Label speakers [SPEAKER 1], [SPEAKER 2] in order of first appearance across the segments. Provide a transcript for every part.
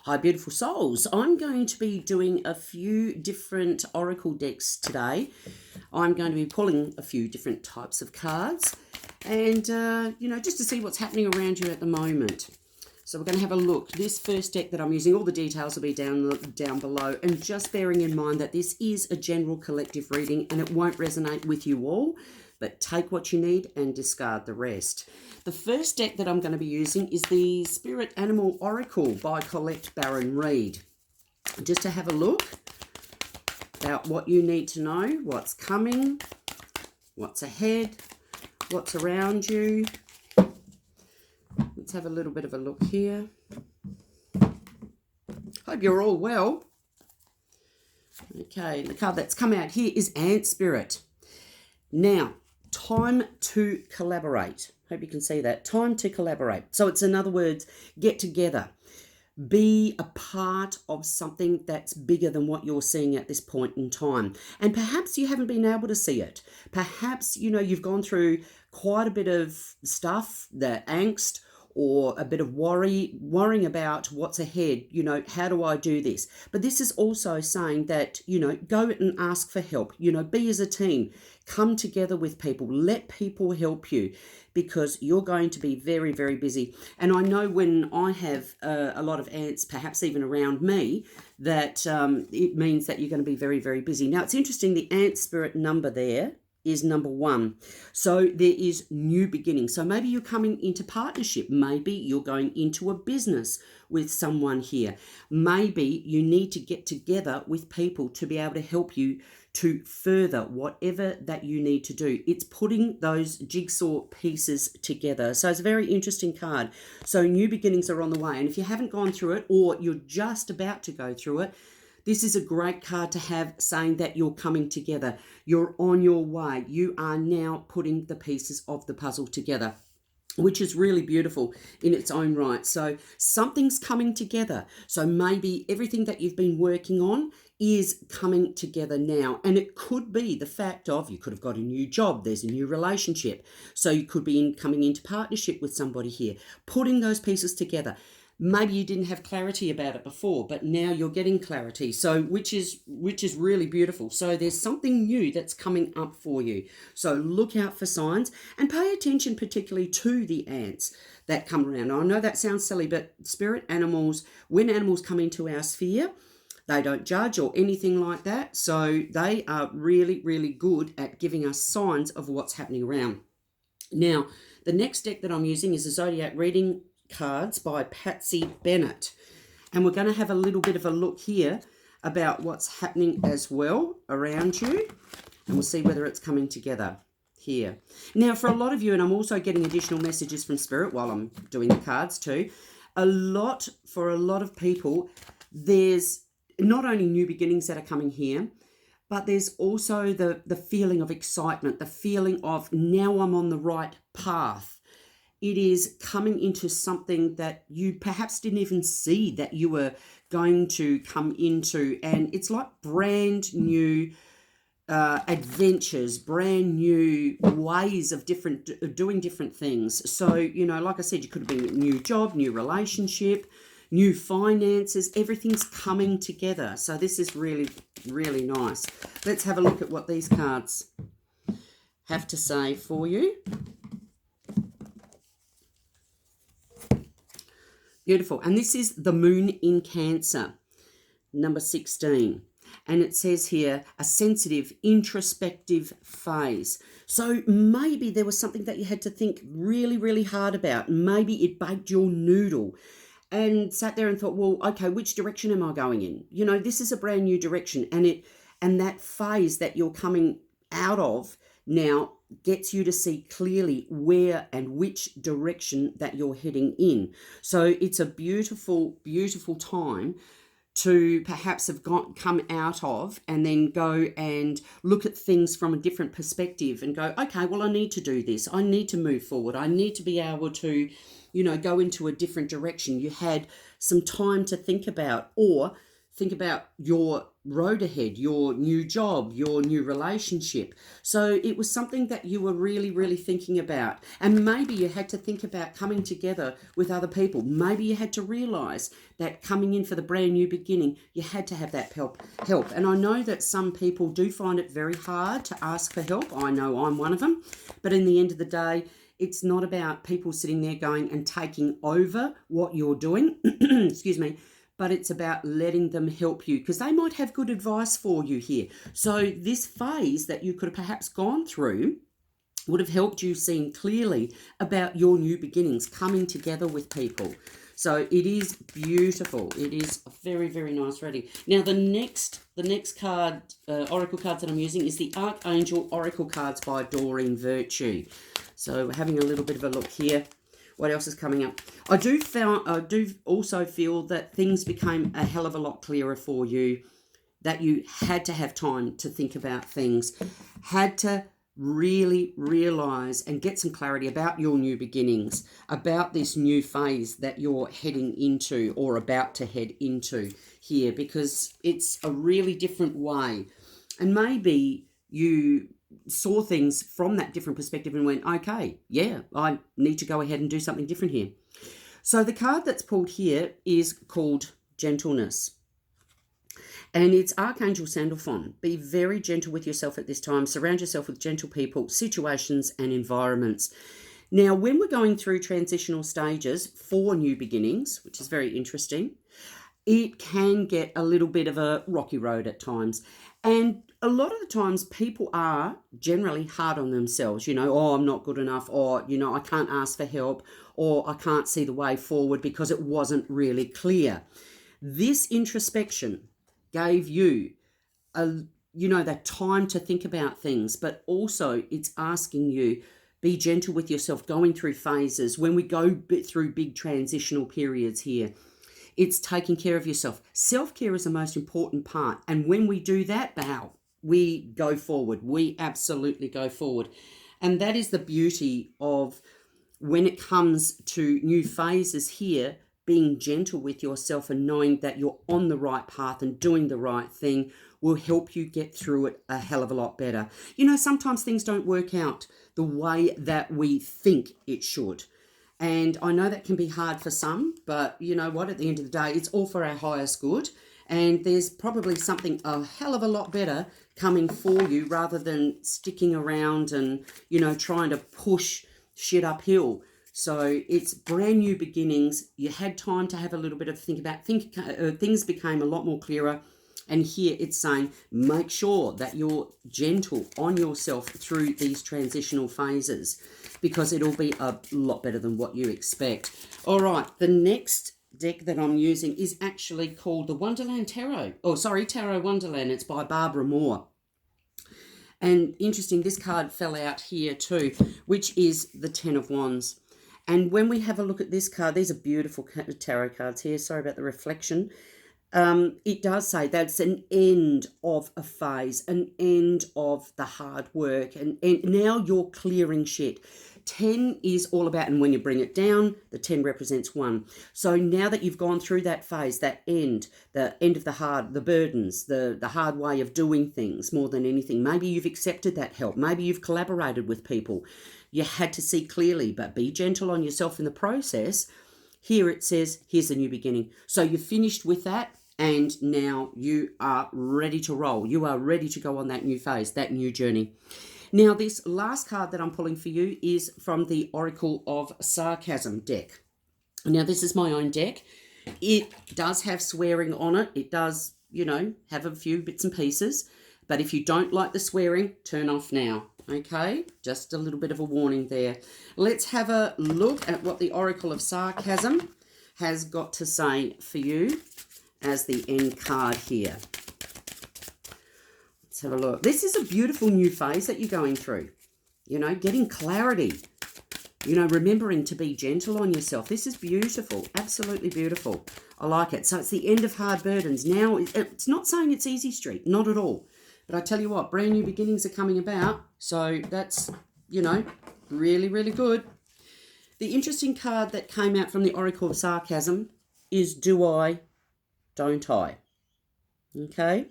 [SPEAKER 1] Hi, beautiful souls. I'm going to be doing a few different oracle decks today. I'm going to be pulling a few different types of cards and, just to see what's happening around you at the moment. So we're going to have a look. This first deck that I'm using, all the details will be down below. And just bearing in mind that this is a general collective reading and it won't resonate with you all, but take what you need and discard the rest. The first deck that I'm going to be using is the Spirit Animal Oracle by Colette Baron-Reid. Just to have a look about what you need to know, what's coming, what's ahead, what's around you. Let's have a little bit of a look here. Hope you're all well. Okay, the card that's come out here is Ant Spirit. Now, time to collaborate. Hope you can see that. Time to collaborate. So it's, in other words, get together. Be a part of something that's bigger than what you're seeing at this point in time. And perhaps you haven't been able to see it. Perhaps, you've gone through quite a bit of stuff, the angst, or a bit of worrying about what's ahead, how do I do this? But this is also saying that, go and ask for help, be as a team, come together with people, let people help you, because you're going to be very, very busy. And I know when I have a lot of ants, perhaps even around me, that it means that you're going to be very, very busy. Now, it's interesting, the ant spirit number there is number 1. So there is new beginnings. So maybe you're coming into partnership. Maybe you're going into a business with someone here. Maybe you need to get together with people to be able to help you to further whatever that you need to do. It's putting those jigsaw pieces together. So it's a very interesting card. So new beginnings are on the way. And if you haven't gone through it, or you're just about to go through it, this is a great card to have, saying that you're coming together. You're on your way. You are now putting the pieces of the puzzle together, which is really beautiful in its own right. So something's coming together. So maybe everything that you've been working on is coming together now. And it could be the fact of, you could have got a new job, there's a new relationship. So you could be coming into partnership with somebody here, putting those pieces together. Maybe you didn't have clarity about it before, but now you're getting clarity. So which is really beautiful. So there's something new that's coming up for you. So look out for signs and pay attention particularly to the ants that come around. I know that sounds silly, but spirit animals, when animals come into our sphere, they don't judge or anything like that. So they are really, really good at giving us signs of what's happening around. Now, the next deck that I'm using is a Zodiac reading cards by Patsy, Bennett. And we're going to have a little bit of a look here about what's happening as well around you. And we'll see whether it's coming together here. Now, for a lot of you, and I'm also getting additional messages from Spirit while I'm doing the cards too, for a lot of people, there's not only new beginnings that are coming here, but there's also the feeling of excitement, the feeling of, now I'm on the right path. It is coming into something that you perhaps didn't even see that you were going to come into. And it's like brand new adventures, brand new ways of doing different things. So, like I said, you could have been a new job, new relationship, new finances. Everything's coming together. So this is really, really nice. Let's have a look at what these cards have to say for you. Beautiful. And this is the moon in Cancer, number 16. And it says here, a sensitive, introspective phase. So maybe there was something that you had to think really, really hard about. Maybe it baked your noodle and sat there and thought, well, okay, which direction am I going in? This is a brand new direction. And that phase that you're coming out of now gets you to see clearly where and which direction that you're heading in. So it's a beautiful, beautiful time to perhaps have come out of and then go and look at things from a different perspective and go, okay, well, I need to do this. I need to move forward. I need to be able to, go into a different direction. You had some time to think about, or think about your road ahead, your new job, your new relationship. So it was something that you were really, really thinking about. And maybe you had to think about coming together with other people. Maybe you had to realize that coming in for the brand new beginning, you had to have that help. And I know that some people do find it very hard to ask for help. I know I'm one of them. But in the end of the day, it's not about people sitting there going and taking over what you're doing. Excuse me. But it's about letting them help you, because they might have good advice for you here. So this phase that you could have perhaps gone through would have helped you see clearly about your new beginnings, coming together with people. So it is beautiful. It is very, very nice reading. Now the next card, oracle cards that I'm using is the Archangel Oracle cards by Doreen Virtue. So we're having a little bit of a look here. What else is coming up? I do also feel that things became a hell of a lot clearer for you, that you had to have time to think about things, had to really realize and get some clarity about your new beginnings, about this new phase that you're heading into or about to head into here, because it's a really different way. And maybe you saw things from that different perspective and went, okay, yeah, I need to go ahead and do something different here. So the card that's pulled here is called Gentleness. And it's Archangel Sandalphon. Be very gentle with yourself at this time. Surround yourself with gentle people, situations, and environments. Now, when we're going through transitional stages for new beginnings, which is very interesting, it can get a little bit of a rocky road at times. And a lot of the times people are generally hard on themselves, oh, I'm not good enough, or, I can't ask for help, or I can't see the way forward because it wasn't really clear. This introspection gave you that time to think about things, but also it's asking you, be gentle with yourself going through phases. When we go through big transitional periods here, it's taking care of yourself. Self-care is the most important part. And when we do that, now we go forward. We absolutely go forward. And that is the beauty of when it comes to new phases here, being gentle with yourself and knowing that you're on the right path and doing the right thing will help you get through it a hell of a lot better. Sometimes things don't work out the way that we think it should. And I know that can be hard for some, but you know what? At the end of the day, it's all for our highest good. And there's probably something a hell of a lot better coming for you rather than sticking around and, trying to push shit uphill. So it's brand new beginnings. You had time to have a little bit of think about things became a lot more clearer. And here it's saying, make sure that you're gentle on yourself through these transitional phases, because it'll be a lot better than what you expect. All right, the next deck that I'm using is actually called the Wonderland Tarot. Tarot Wonderland. It's by Barbara Moore. And interesting, this card fell out here too, which is the Ten of Wands. And when we have a look at this card, these are beautiful tarot cards here. Sorry about the reflection. It does say that it's an end of a phase, an end of the hard work, and now you're clearing shit. 10 is all about, and when you bring it down, the 10 represents 1. So now that you've gone through that phase, that end, the end of the burdens, the hard way of doing things more than anything, maybe you've accepted that help, maybe you've collaborated with people. You had to see clearly, but be gentle on yourself in the process. Here it says, here's a new beginning. So you're finished with that, and now you are ready to roll. You are ready to go on that new phase, that new journey. Now, this last card that I'm pulling for you is from the Oracle of Sarcasm deck. Now, this is my own deck. It does have swearing on it. It does, have a few bits and pieces. But if you don't like the swearing, turn off now. Okay, just a little bit of a warning there. Let's have a look at what the Oracle of Sarcasm has got to say for you as the end card here. Let's have a look. This is a beautiful new phase that you're going through. Getting clarity. Remembering to be gentle on yourself. This is beautiful. Absolutely beautiful. I like it. So it's the end of hard burdens. Now, it's not saying it's easy street. Not at all. But I tell you what, brand new beginnings are coming about. So that's, really, really good. The interesting card that came out from the Oracle of Sarcasm is Do I, Don't I? Okay.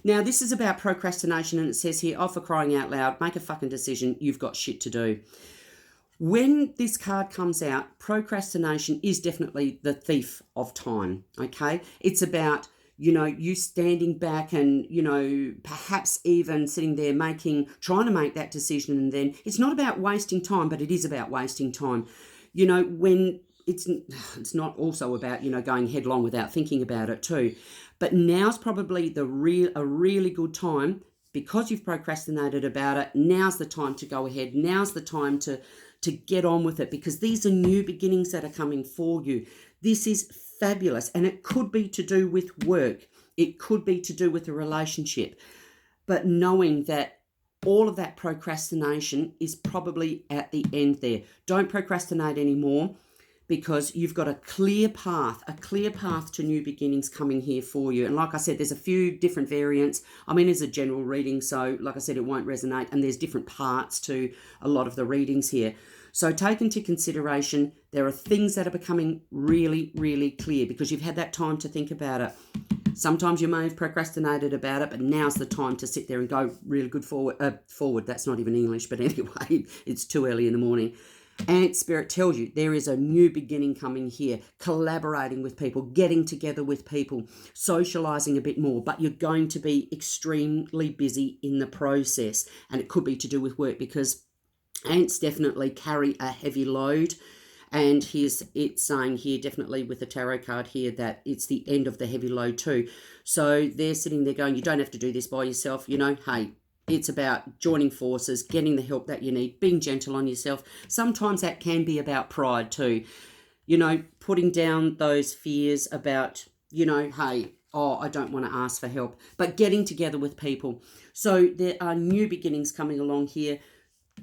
[SPEAKER 1] Now, this is about procrastination, and it says here, oh, for crying out loud, make a fucking decision. You've got shit to do. When this card comes out, procrastination is definitely the thief of time, okay? It's about, you standing back and, perhaps even sitting there trying to make that decision, and then it's not about wasting time, but it is about wasting time. When it's not also about, going headlong without thinking about it too. But now's probably a really good time, because you've procrastinated about it. Now's the time to go ahead. Now's the time to get on with it, because these are new beginnings that are coming for you. This is fabulous, and it could be to do with work. It could be to do with a relationship. But knowing that all of that procrastination is probably at the end there. Don't procrastinate anymore, because you've got a clear path to new beginnings coming here for you. And like I said, there's a few different variants. I mean, it's a general reading, so like I said, it won't resonate, and there's different parts to a lot of the readings here. So take into consideration, there are things that are becoming really, really clear because you've had that time to think about it. Sometimes you may have procrastinated about it, but now's the time to sit there and go really good forward. That's not even English, but anyway, it's too early in the morning. And Spirit tells you there is a new beginning coming here, collaborating with people, getting together with people, socializing a bit more, but you're going to be extremely busy in the process. And it could be to do with work, because ants definitely carry a heavy load. And it's saying here, definitely with the tarot card here, that it's the end of the heavy load too. So they're sitting there going, you don't have to do this by yourself. Hey, it's about joining forces, getting the help that you need, being gentle on yourself. Sometimes that can be about pride too. Putting down those fears about, hey, I don't want to ask for help, but getting together with people. So there are new beginnings coming along here.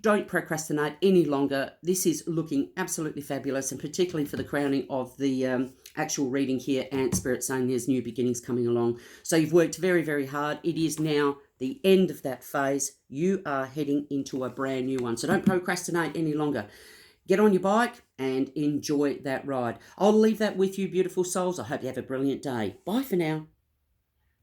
[SPEAKER 1] Don't procrastinate any longer. This is looking absolutely fabulous, and particularly for the crowning of the actual reading here, Ant Spirit saying there's new beginnings coming along. So you've worked very, very hard. It is now the end of that phase. You are heading into a brand new one. So don't procrastinate any longer. Get on your bike and enjoy that ride. I'll leave that with you, beautiful souls. I hope you have a brilliant day. Bye for now.